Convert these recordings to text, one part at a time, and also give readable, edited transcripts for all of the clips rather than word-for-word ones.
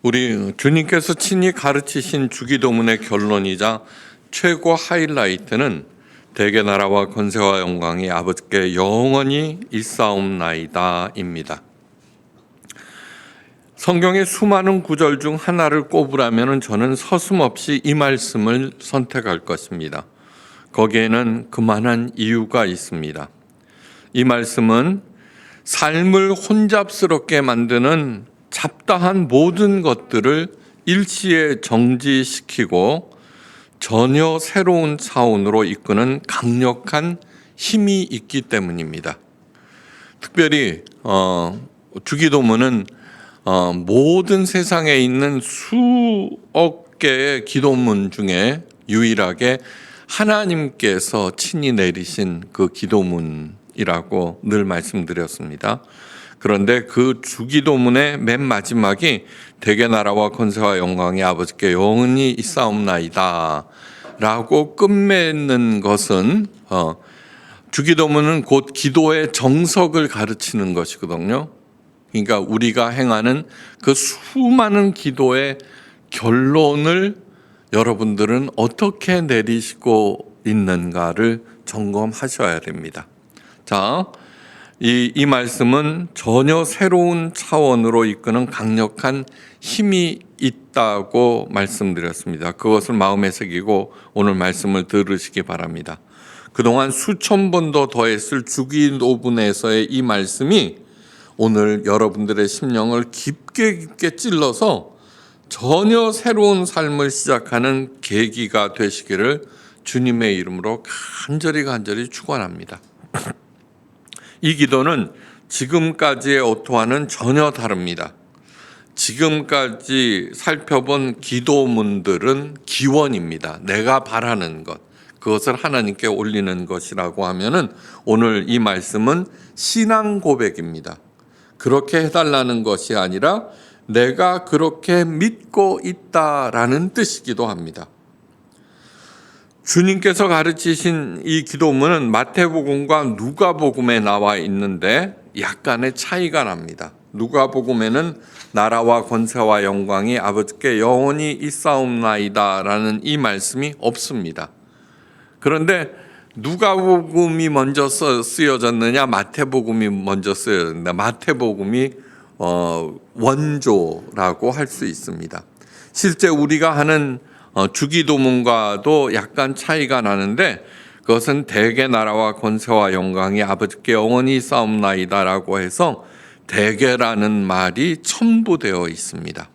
우리 주님께서 친히 가르치신 주기도문의 결론이자 최고 하이라이트는 대개 나라와 권세와 영광이 아버지께 영원히 있사옵나이다입니다. 성경의 수많은 구절 중 하나를 꼽으라면 저는 서슴없이 이 말씀을 선택할 것입니다. 거기에는 그만한 이유가 있습니다. 이 말씀은 삶을 혼잡스럽게 만드는 잡다한 모든 것들을 일시에 정지시키고 전혀 새로운 차원으로 이끄는 강력한 힘이 있기 때문입니다. 특별히 주기도문은 모든 세상에 있는 수억 개의 기도문 중에 유일하게 하나님께서 친히 내리신 그 기도문이라고 늘 말씀드렸습니다. 그런데 그 주기도문의 맨 마지막이 대개 나라와 권세와 영광이 아버지께 영원히 있사옵나이다 라고 끝맺는 것은 주기도문은 곧 기도의 정석을 가르치는 것이거든요. 그러니까 우리가 행하는 그 수많은 기도의 결론을 여러분들은 어떻게 내리시고 있는가를 점검하셔야 됩니다. 자, 이 말씀은 전혀 새로운 차원으로 이끄는 강력한 힘이 있다고 말씀드렸습니다. 그것을 마음에 새기고 오늘 말씀을 들으시기 바랍니다. 그동안 수천 번도 더했을 주기도문에서의 이 말씀이 오늘 여러분들의 심령을 깊게 찔러서 전혀 새로운 삶을 시작하는 계기가 되시기를 주님의 이름으로 간절히 축원합니다. 이 기도는 지금까지의 어토와는 전혀 다릅니다. 지금까지 살펴본 기도문들은 기원입니다. 내가 바라는 것, 그것을 하나님께 올리는 것이라고 하면은 오늘 이 말씀은 신앙 고백입니다. 그렇게 해달라는 것이 아니라 내가 그렇게 믿고 있다라는 뜻이기도 합니다. 주님께서 가르치신 이 기도문은 마태복음과 누가복음에 나와 있는데 약간의 차이가 납니다. 누가복음에는 나라와 권세와 영광이 아버지께 영원히 있사옵나이다라는 이 말씀이 없습니다. 그런데 누가복음이 먼저 쓰여졌느냐 마태복음이 먼저 쓰여졌느냐 마태복음이 원조라고 할 수 있습니다. 실제 우리가 하는 주기도문과도 약간 차이가 나는데 그것은 대개 나라와 권세와 영광이 아버지께 영원히 있사옵나이다라고 해서 대개라는 말이 첨부되어 있습니다.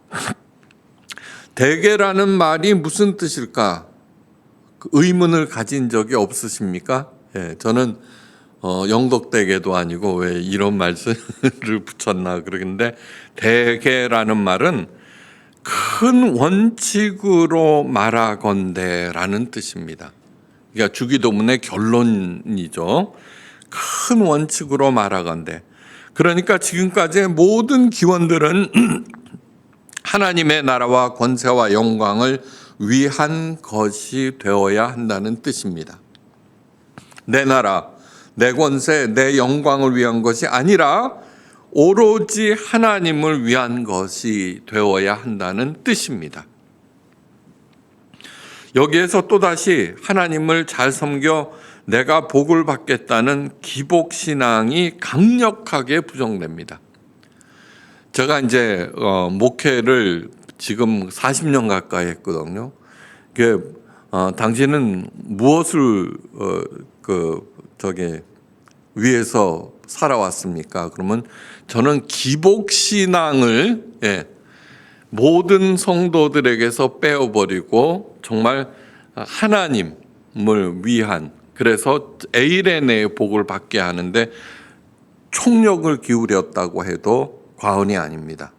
대개라는 말이 무슨 뜻일까? 의문을 가진 적이 없으십니까? 예, 저는 영덕대개도 아니고 왜 이런 말씀을 붙였나 그러는데 대개라는 말은 큰 원칙으로 말하건대라는 뜻입니다. 그러니까 주기도문의 결론이죠. 큰 원칙으로 말하건대. 그러니까 지금까지의 모든 기원들은 하나님의 나라와 권세와 영광을 위한 것이 되어야 한다는 뜻입니다. 내 나라, 내 권세, 내 영광을 위한 것이 아니라 오로지 하나님을 위한 것이 되어야 한다는 뜻입니다. 여기에서 또다시 하나님을 잘 섬겨 내가 복을 받겠다는 기복신앙이 강력하게 부정됩니다. 제가 이제 목회를 지금 40년 가까이 했거든요. 당신은 무엇을 위해서 살아왔습니까? 그러면 저는 기복신앙을 모든 성도들에게서 빼어버리고 정말 하나님을 위한, 그래서 에이레네의 복을 받게 하는데 총력을 기울였다고 해도 과언이 아닙니다.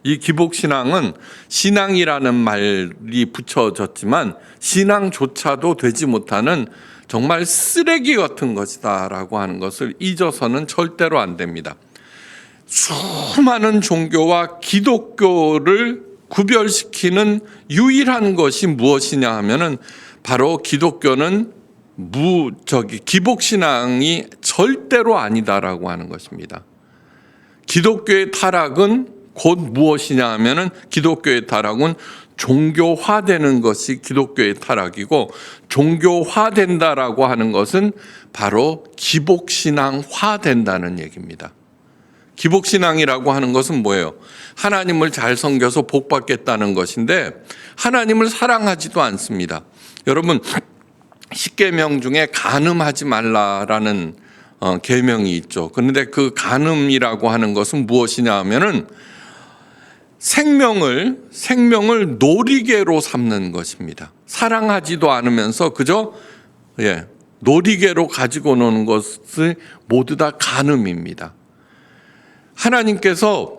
이 기복신앙은 신앙이라는 말이 붙여졌지만 신앙조차도 되지 못하는 정말 쓰레기 같은 것이다라고 하는 것을 잊어서는 절대로 안 됩니다. 수많은 종교와 기독교를 구별시키는 유일한 것이 무엇이냐 하면은 바로 기독교는 기복신앙이 절대로 아니다라고 하는 것입니다. 기독교의 타락은 곧 무엇이냐 하면은 기독교의 타락은 종교화되는 것이 기독교의 타락이고, 종교화된다라고 하는 것은 바로 기복신앙화된다는 얘기입니다. 기복신앙이라고 하는 것은 뭐예요? 하나님을 잘 섬겨서 복 받겠다는 것인데 하나님을 사랑하지도 않습니다. 여러분, 10계명 중에 간음하지 말라라는 계명이 있죠. 그런데 그 간음이라고 하는 것은 무엇이냐 하면은 생명을 놀이개로 삼는 것입니다. 사랑하지도 않으면서 그저 놀이개로 가지고 노는 것을 모두 다 간음입니다. 하나님께서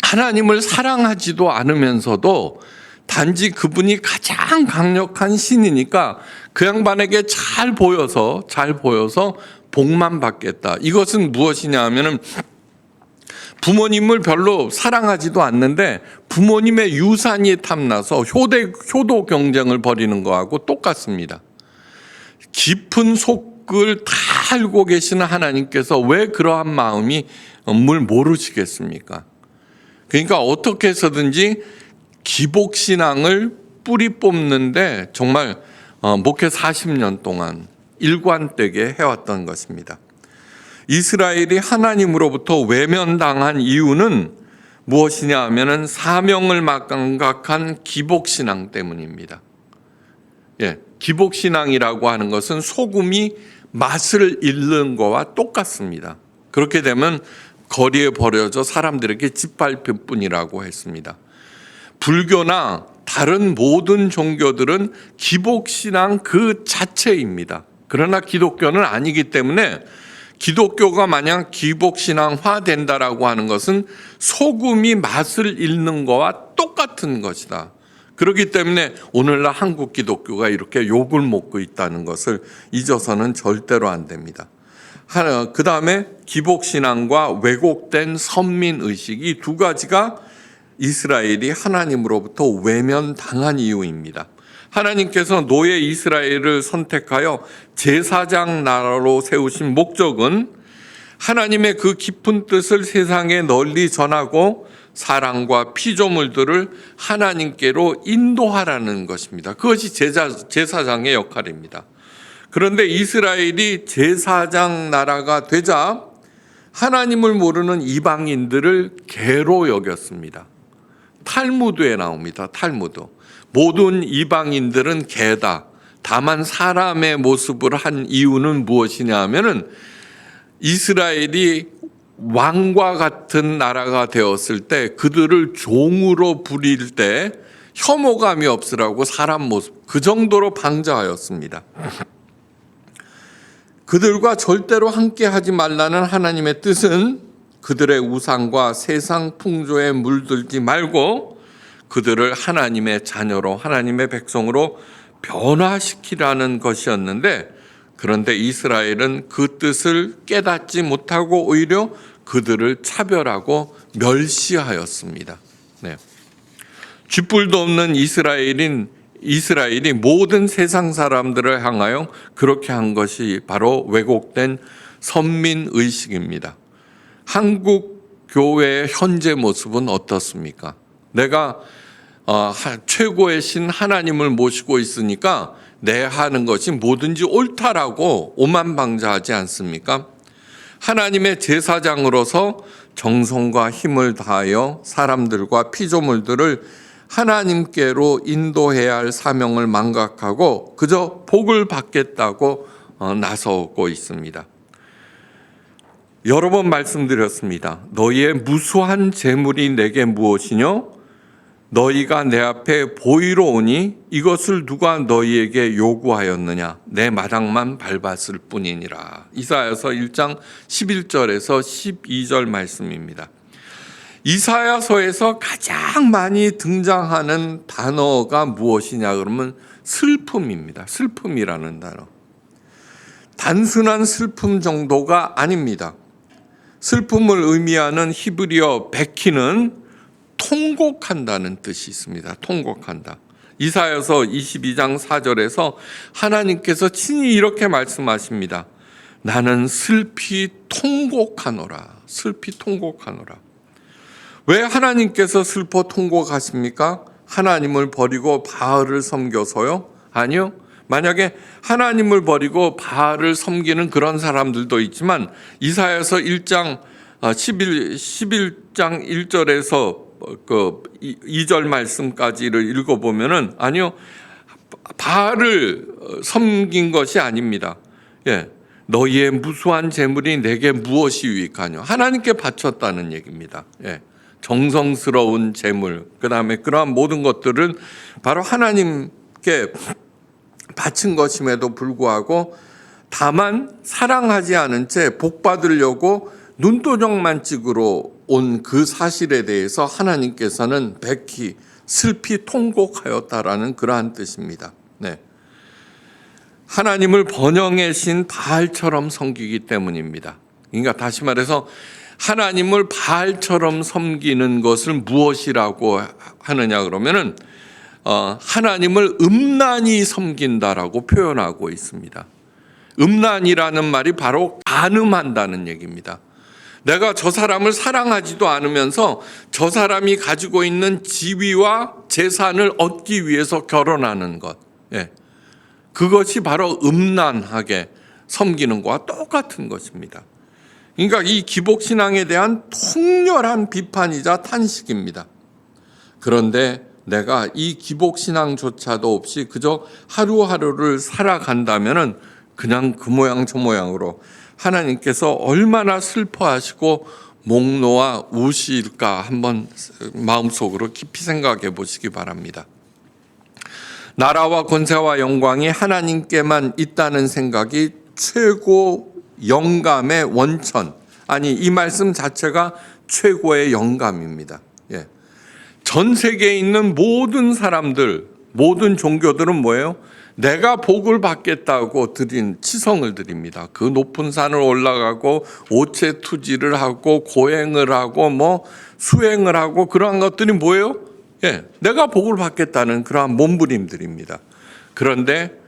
하나님을 사랑하지도 않으면서도 단지 그분이 가장 강력한 신이니까 그 양반에게 잘 보여서 복만 받겠다. 이것은 무엇이냐 하면은 부모님을 별로 사랑하지도 않는데 부모님의 유산이 탐나서 효도 경쟁을 벌이는 거하고 똑같습니다. 깊은 속을 다 알고 계시는 하나님께서 왜 그러한 마음이 모르시겠습니까? 그러니까 어떻게 해서든지 기복신앙을 뿌리 뽑는데 정말 목회 40년 동안 일관되게 해왔던 것입니다. 이스라엘이 하나님으로부터 외면당한 이유는 무엇이냐 하면은 사명을 망각한 기복신앙 때문입니다. 기복신앙이라고 하는 것은 소금이 맛을 잃는 거와 똑같습니다. 그렇게 되면 거리에 버려져 사람들에게 짓밟힐 뿐이라고 했습니다. 불교나 다른 모든 종교들은 기복신앙 그 자체입니다. 그러나 기독교는 아니기 때문에 기독교가 만약 기복신앙화 된다라고 하는 것은 소금이 맛을 잃는 거와 똑같은 것이다. 그렇기 때문에 오늘날 한국 기독교가 이렇게 욕을 먹고 있다는 것을 잊어서는 절대로 안 됩니다. 그 다음에 기복신앙과 왜곡된 선민의식, 이 두 가지가 이스라엘이 하나님으로부터 외면당한 이유입니다. 하나님께서 노예 이스라엘을 선택하여 제사장 나라로 세우신 목적은 하나님의 그 깊은 뜻을 세상에 널리 전하고 사랑과 피조물들을 하나님께로 인도하라는 것입니다. 그것이 제사장의 역할입니다. 그런데 이스라엘이 제사장 나라가 되자 하나님을 모르는 이방인들을 개로 여겼습니다. 탈무드에 나옵니다. 탈무드. 모든 이방인들은 개다. 다만 사람의 모습을 한 이유는 무엇이냐 하면은 이스라엘이 왕과 같은 나라가 되었을 때 그들을 종으로 부릴 때 혐오감이 없으라고 사람 모습, 그 정도로 방자하였습니다. 그들과 절대로 함께 하지 말라는 하나님의 뜻은 그들의 우상과 세상 풍조에 물들지 말고 그들을 하나님의 자녀로, 하나님의 백성으로 변화시키라는 것이었는데, 그런데 이스라엘은 그 뜻을 깨닫지 못하고 오히려 그들을 차별하고 멸시하였습니다. 쥐뿔도 없는 이스라엘이 모든 세상 사람들을 향하여 그렇게 한 것이 바로 왜곡된 선민의식입니다. 한국 교회의 현재 모습은 어떻습니까? 내가 최고의 신 하나님을 모시고 있으니까 내 하는 것이 뭐든지 옳다라고 오만방자하지 않습니까? 하나님의 제사장으로서 정성과 힘을 다하여 사람들과 피조물들을 하나님께로 인도해야 할 사명을 망각하고 그저 복을 받겠다고 나서고 있습니다. 여러 번 말씀드렸습니다. 너희의 무수한 재물이 내게 무엇이뇨? 너희가 내 앞에 보이러 오니 이것을 누가 너희에게 요구하였느냐? 내 마당만 밟았을 뿐이니라. 이사야서 1장 11절에서 12절 말씀입니다. 이사야서에서 가장 많이 등장하는 단어가 무엇이냐 그러면 슬픔입니다. 슬픔이라는 단어. 단순한 슬픔 정도가 아닙니다. 슬픔을 의미하는 히브리어 베키는 통곡한다는 뜻이 있습니다. 통곡한다. 이사야서 22장 4절에서 하나님께서 친히 이렇게 말씀하십니다. 나는 슬피 통곡하노라. 슬피 통곡하노라. 왜 하나님께서 슬퍼 통곡하십니까? 하나님을 버리고 바알을 섬겨서요? 아니요. 만약에 하나님을 버리고 바알을 섬기는 그런 사람들도 있지만 이사야서 1장 11장 1절에서 그 2절 말씀까지를 읽어보면은 아니요. 바알을 섬긴 것이 아닙니다. 예. 너희의 무수한 재물이 내게 무엇이 유익하뇨? 하나님께 바쳤다는 얘기입니다. 예. 정성스러운 재물, 그 다음에 그러한 모든 것들은 바로 하나님께 바친 것임에도 불구하고 다만 사랑하지 않은 채 복 받으려고 눈도장만 찍으러 온 그 사실에 대해서 하나님께서는 백히 슬피 통곡하였다라는 그러한 뜻입니다. 네. 하나님을 번영의 신 바알처럼 섬기기 때문입니다. 그러니까 다시 말해서 하나님을 바알처럼 섬기는 것을 무엇이라고 하느냐 그러면은 하나님을 음란히 섬긴다라고 표현하고 있습니다. 음란이라는 말이 바로 간음한다는 얘기입니다. 내가 저 사람을 사랑하지도 않으면서 저 사람이 가지고 있는 지위와 재산을 얻기 위해서 결혼하는 것. 예. 그것이 바로 음란하게 섬기는 것과 똑같은 것입니다. 그러니까 이 기복신앙에 대한 통렬한 비판이자 탄식입니다. 그런데 내가 이 기복신앙조차도 없이 그저 하루하루를 살아간다면은 그냥 그 모양 저 모양으로 하나님께서 얼마나 슬퍼하시고 목 놓아 우실까 한번 마음속으로 깊이 생각해 보시기 바랍니다. 나라와 권세와 영광이 하나님께만 있다는 생각이 최고 영감의 원천, 아니 이 말씀 자체가 최고의 영감입니다. 예. 전 세계에 있는 모든 사람들, 모든 종교들은 뭐예요? 내가 복을 받겠다고 드린 치성을 드립니다. 그 높은 산을 올라가고 오체 투지를 하고 고행을 하고 뭐 수행을 하고 그러한 것들이 뭐예요? 예, 내가 복을 받겠다는 그러한 몸부림들입니다. 그런데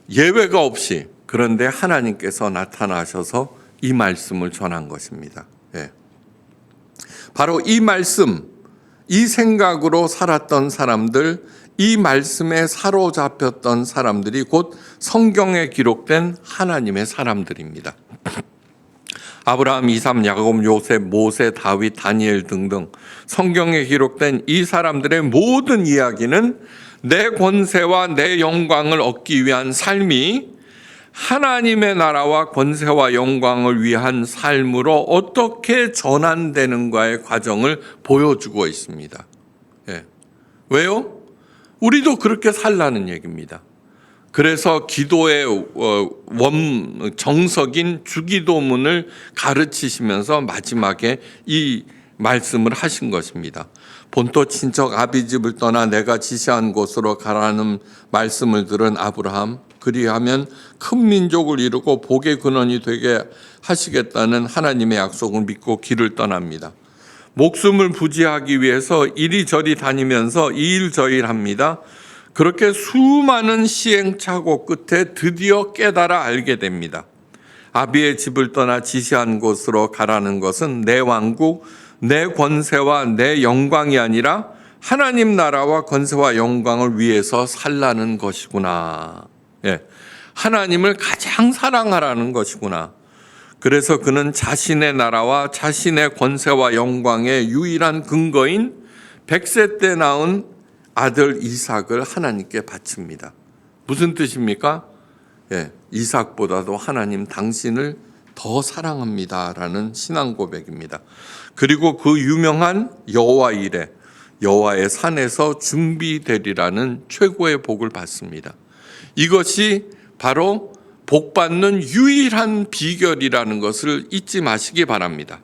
예외가 없이 그런데 하나님께서 나타나셔서 이 말씀을 전한 것입니다. 예. 바로 이 말씀, 이 생각으로 살았던 사람들, 이 말씀에 사로잡혔던 사람들이 곧 성경에 기록된 하나님의 사람들입니다. 아브라함, 이삭, 야곱, 요셉, 모세, 다윗, 다니엘 등등 성경에 기록된 이 사람들의 모든 이야기는 내 권세와 내 영광을 얻기 위한 삶이 하나님의 나라와 권세와 영광을 위한 삶으로 어떻게 전환되는가의 과정을 보여주고 있습니다. 예. 왜요? 우리도 그렇게 살라는 얘기입니다. 그래서 기도의 정석인 주기도문을 가르치시면서 마지막에 이 말씀을 하신 것입니다. 본토 친척 아비집을 떠나 내가 지시한 곳으로 가라는 말씀을 들은 아브라함, 그리하면 큰 민족을 이루고 복의 근원이 되게 하시겠다는 하나님의 약속을 믿고 길을 떠납니다. 목숨을 부지하기 위해서 이리저리 다니면서 이 일 저 일 합니다. 그렇게 수많은 시행착오 끝에 드디어 깨달아 알게 됩니다. 아비의 집을 떠나 지시한 곳으로 가라는 것은 내 왕국, 내 권세와 내 영광이 아니라 하나님 나라와 권세와 영광을 위해서 살라는 것이구나. 예, 하나님을 가장 사랑하라는 것이구나. 그래서 그는 자신의 나라와 자신의 권세와 영광의 유일한 근거인 100세 때 낳은 아들 이삭을 하나님께 바칩니다. 무슨 뜻입니까? 예, 이삭보다도 하나님 당신을 더 사랑합니다라는 신앙 고백입니다. 그리고 그 유명한 여호와 이레, 여호와의 산에서 준비되리라는 최고의 복을 받습니다. 이것이 바로 복받는 유일한 비결이라는 것을 잊지 마시기 바랍니다.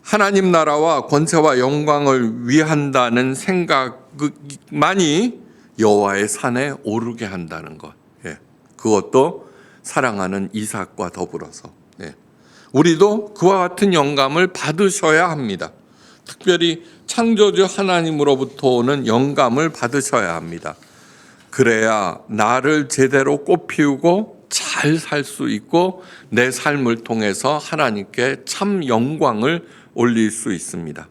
하나님 나라와 권세와 영광을 위한다는 생각만이 여호와의 산에 오르게 한다는 것. 예. 그것도 사랑하는 이삭과 더불어서. 예. 우리도 그와 같은 영감을 받으셔야 합니다. 특별히 창조주 하나님으로부터 오는 영감을 받으셔야 합니다. 그래야 나를 제대로 꽃피우고 잘 살 수 있고 내 삶을 통해서 하나님께 참 영광을 올릴 수 있습니다.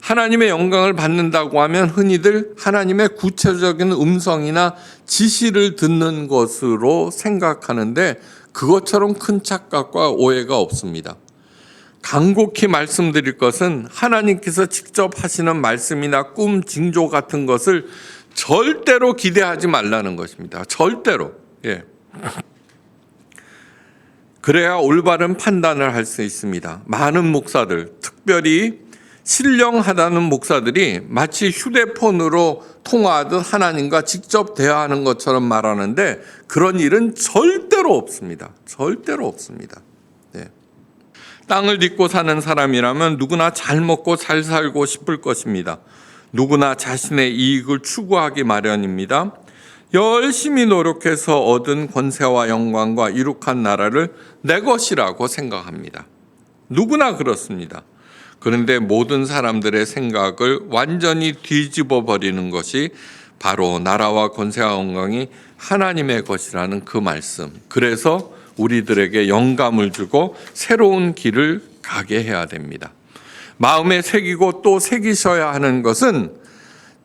하나님의 영광을 받는다고 하면 흔히들 하나님의 구체적인 음성이나 지시를 듣는 것으로 생각하는데 그것처럼 큰 착각과 오해가 없습니다. 간곡히 말씀드릴 것은 하나님께서 직접 하시는 말씀이나 꿈, 징조 같은 것을 절대로 기대하지 말라는 것입니다. 절대로. 예. 그래야 올바른 판단을 할 수 있습니다. 많은 목사들, 특별히 신령하다는 목사들이 마치 휴대폰으로 통화하듯 하나님과 직접 대화하는 것처럼 말하는데 그런 일은 절대로 없습니다. 절대로 없습니다. 네. 땅을 딛고 사는 사람이라면 누구나 잘 먹고 잘 살고 싶을 것입니다. 누구나 자신의 이익을 추구하기 마련입니다. 열심히 노력해서 얻은 권세와 영광과 이룩한 나라를 내 것이라고 생각합니다. 누구나 그렇습니다. 그런데 모든 사람들의 생각을 완전히 뒤집어 버리는 것이 바로 나라와 권세와 영광이 하나님의 것이라는 그 말씀. 그래서 우리들에게 영감을 주고 새로운 길을 가게 해야 됩니다. 마음에 새기고 또 새기셔야 하는 것은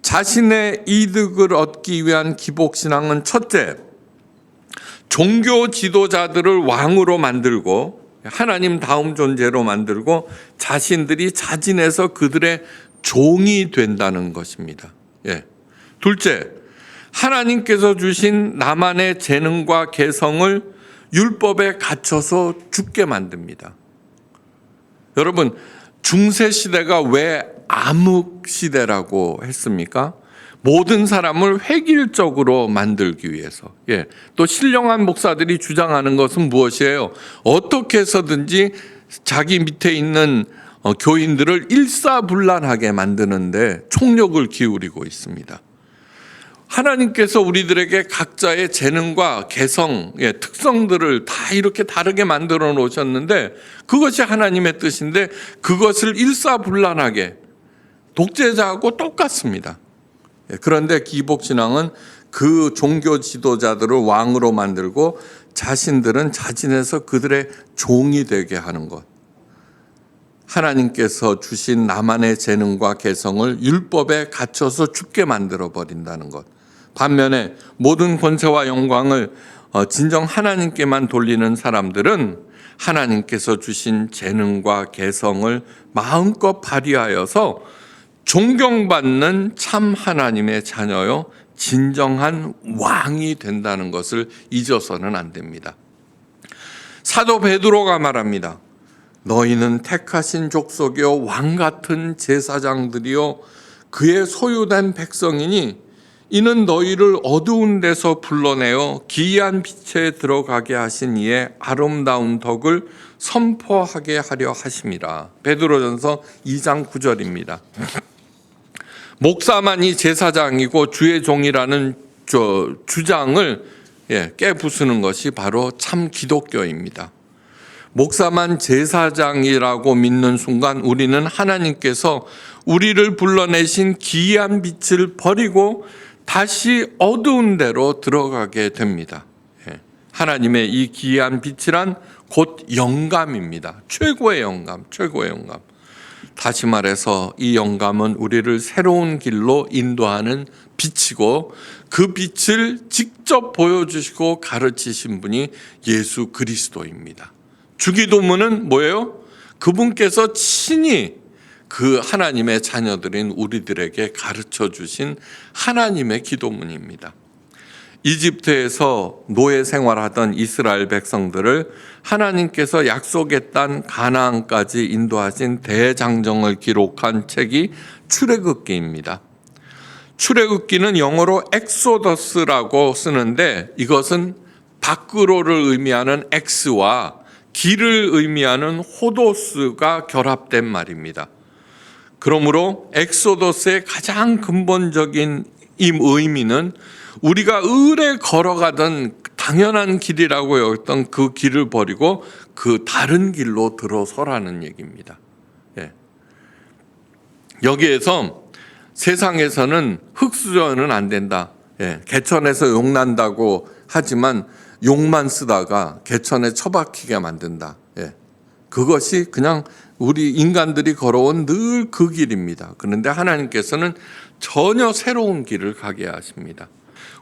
자신의 이득을 얻기 위한 기복신앙은 첫째, 종교 지도자들을 왕으로 만들고 하나님 다음 존재로 만들고 자신들이 자진해서 그들의 종이 된다는 것입니다. 예. 둘째, 하나님께서 주신 나만의 재능과 개성을 율법에 갇혀서 죽게 만듭니다. 여러분, 중세 시대가 왜 암흑 시대라고 했습니까? 모든 사람을 획일적으로 만들기 위해서. 예. 또 신령한 목사들이 주장하는 것은 무엇이에요? 어떻게 해서든지 자기 밑에 있는 교인들을 일사불란하게 만드는데 총력을 기울이고 있습니다. 하나님께서 우리들에게 각자의 재능과 개성, 특성들을 다 이렇게 다르게 만들어 놓으셨는데 그것이 하나님의 뜻인데 그것을 일사불란하게 독재자하고 똑같습니다. 그런데 기복신앙은 그 종교 지도자들을 왕으로 만들고 자신들은 자진해서 그들의 종이 되게 하는 것. 하나님께서 주신 나만의 재능과 개성을 율법에 갇혀서 죽게 만들어 버린다는 것. 반면에 모든 권세와 영광을 진정 하나님께만 돌리는 사람들은 하나님께서 주신 재능과 개성을 마음껏 발휘하여서 존경받는 참 하나님의 자녀요 진정한 왕이 된다는 것을 잊어서는 안 됩니다. 사도 베드로가 말합니다. 너희는 택하신 족속이요 왕 같은 제사장들이요 그의 소유된 백성이니 이는 너희를 어두운 데서 불러내어 기이한 빛에 들어가게 하신 이의 아름다운 덕을 선포하게 하려 하심이라. 베드로전서 2장 9절입니다. 목사만이 제사장이고 주의 종이라는 주장을 깨부수는 것이 바로 참 기독교입니다. 목사만 제사장이라고 믿는 순간 우리는 하나님께서 우리를 불러내신 기이한 빛을 버리고 다시 어두운 데로 들어가게 됩니다. 하나님의 이 기이한 빛이란 곧 영감입니다. 최고의 영감, 최고의 영감. 다시 말해서 이 영감은 우리를 새로운 길로 인도하는 빛이고 그 빛을 직접 보여주시고 가르치신 분이 예수 그리스도입니다. 주기도문은 뭐예요? 그분께서 친히 그 하나님의 자녀들인 우리들에게 가르쳐 주신 하나님의 기도문입니다. 이집트에서 노예 생활하던 이스라엘 백성들을 하나님께서 약속의 땅 가나안까지 인도하신 대장정을 기록한 책이 출애굽기입니다. 출애굽기는 영어로 엑소더스라고 쓰는데 이것은 밖으로를 의미하는 엑스와 길을 의미하는 호도스가 결합된 말입니다. 그러므로 엑소더스의 가장 근본적인 의미는 우리가 을에 걸어가던 당연한 길이라고 여겼던 그 길을 버리고 그 다른 길로 들어서라는 얘기입니다. 여기에서 세상에서는 흙수저는 안 된다. 개천에서 욕난다고 하지만 욕만 쓰다가 개천에 처박히게 만든다. 그것이 그냥 우리 인간들이 걸어온 늘 그 길입니다. 그런데 하나님께서는 전혀 새로운 길을 가게 하십니다.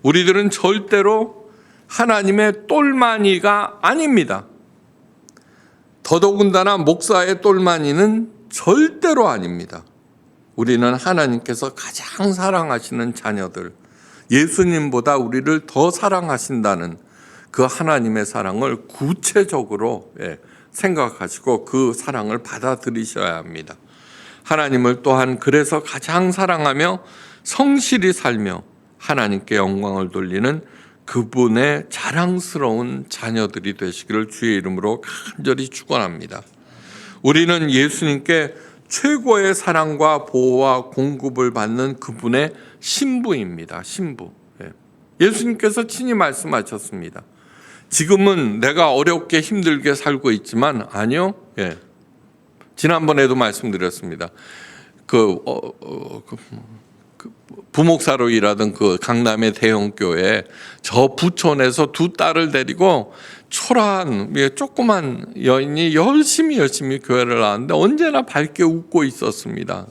우리들은 절대로 하나님의 똘마니가 아닙니다. 더더군다나 목사의 똘마니는 절대로 아닙니다. 우리는 하나님께서 가장 사랑하시는 자녀들, 예수님보다 우리를 더 사랑하신다는 그 하나님의 사랑을 구체적으로 생각하시고 그 사랑을 받아들이셔야 합니다. 하나님을 또한 그래서 가장 사랑하며 성실히 살며 하나님께 영광을 돌리는 그분의 자랑스러운 자녀들이 되시기를 주의 이름으로 간절히 축원합니다. 우리는 예수님께 최고의 사랑과 보호와 공급을 받는 그분의 신부입니다. 신부. 예수님께서 친히 말씀하셨습니다. 지금은 내가 어렵게 힘들게 살고 있지만 아니요. 지난번에도 말씀드렸습니다. 부목사로 일하던 그 강남의 대형교회 저 부촌에서 두 딸을 데리고 초라한 조그만 여인이 열심히 교회를 나왔는데 언제나 밝게 웃고 있었습니다.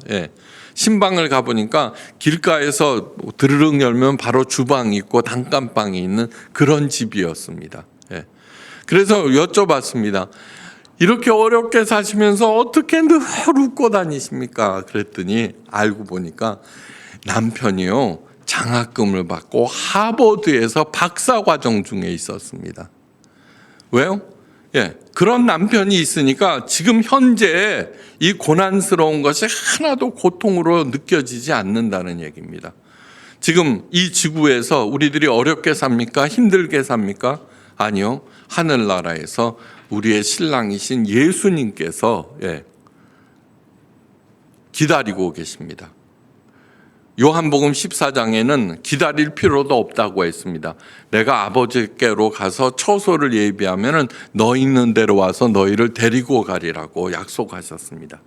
신방을 가보니까 길가에서 드르륵 열면 바로 주방이 있고 단칸방이 있는 그런 집이었습니다. 그래서 여쭤봤습니다. 이렇게 어렵게 사시면서 어떻게 늘 웃고 다니십니까? 그랬더니 알고 보니까 남편이요 장학금을 받고 하버드에서 박사과정 중에 있었습니다. 왜요? 그런 남편이 있으니까 지금 현재 이 고난스러운 것이 하나도 고통으로 느껴지지 않는다는 얘기입니다. 지금 이 지구에서 우리들이 어렵게 삽니까? 힘들게 삽니까? 아니요. 하늘나라에서 우리의 신랑이신 예수님께서 기다리고 계십니다. 요한복음 14장에는 기다릴 필요도 없다고 했습니다. 내가 아버지께로 가서 처소를 예비하면 너 있는 데로 와서 너희를 데리고 가리라고 약속하셨습니다.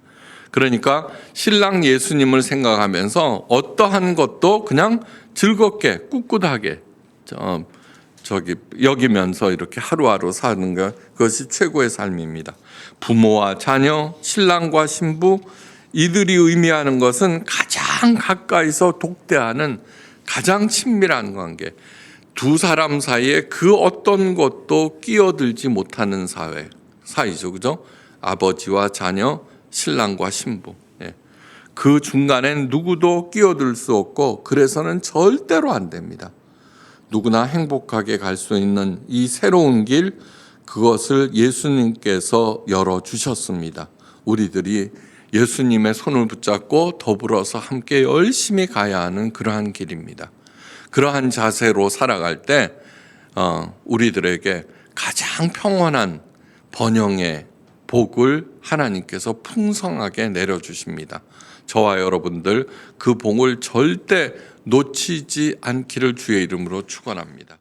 그러니까 신랑 예수님을 생각하면서 어떠한 것도 그냥 즐겁게 꿋꿋하게 여기면서 이렇게 하루하루 사는 것, 그것이 최고의 삶입니다. 부모와 자녀, 신랑과 신부, 이들이 의미하는 것은 가장 가까이서 독대하는 가장 친밀한 관계, 두 사람 사이에 그 어떤 것도 끼어들지 못하는 사이죠. 그죠? 아버지와 자녀, 신랑과 신부. 그 중간엔 누구도 끼어들 수 없고 그래서는 절대로 안 됩니다. 누구나 행복하게 갈 수 있는 이 새로운 길, 그것을 예수님께서 열어주셨습니다. 우리들이 예수님의 손을 붙잡고 더불어서 함께 열심히 가야 하는 그러한 길입니다. 그러한 자세로 살아갈 때 우리들에게 가장 평온한 번영의 복을 하나님께서 풍성하게 내려주십니다. 저와 여러분들 그 복을 절대 놓치지 않기를 주의 이름으로 축원합니다.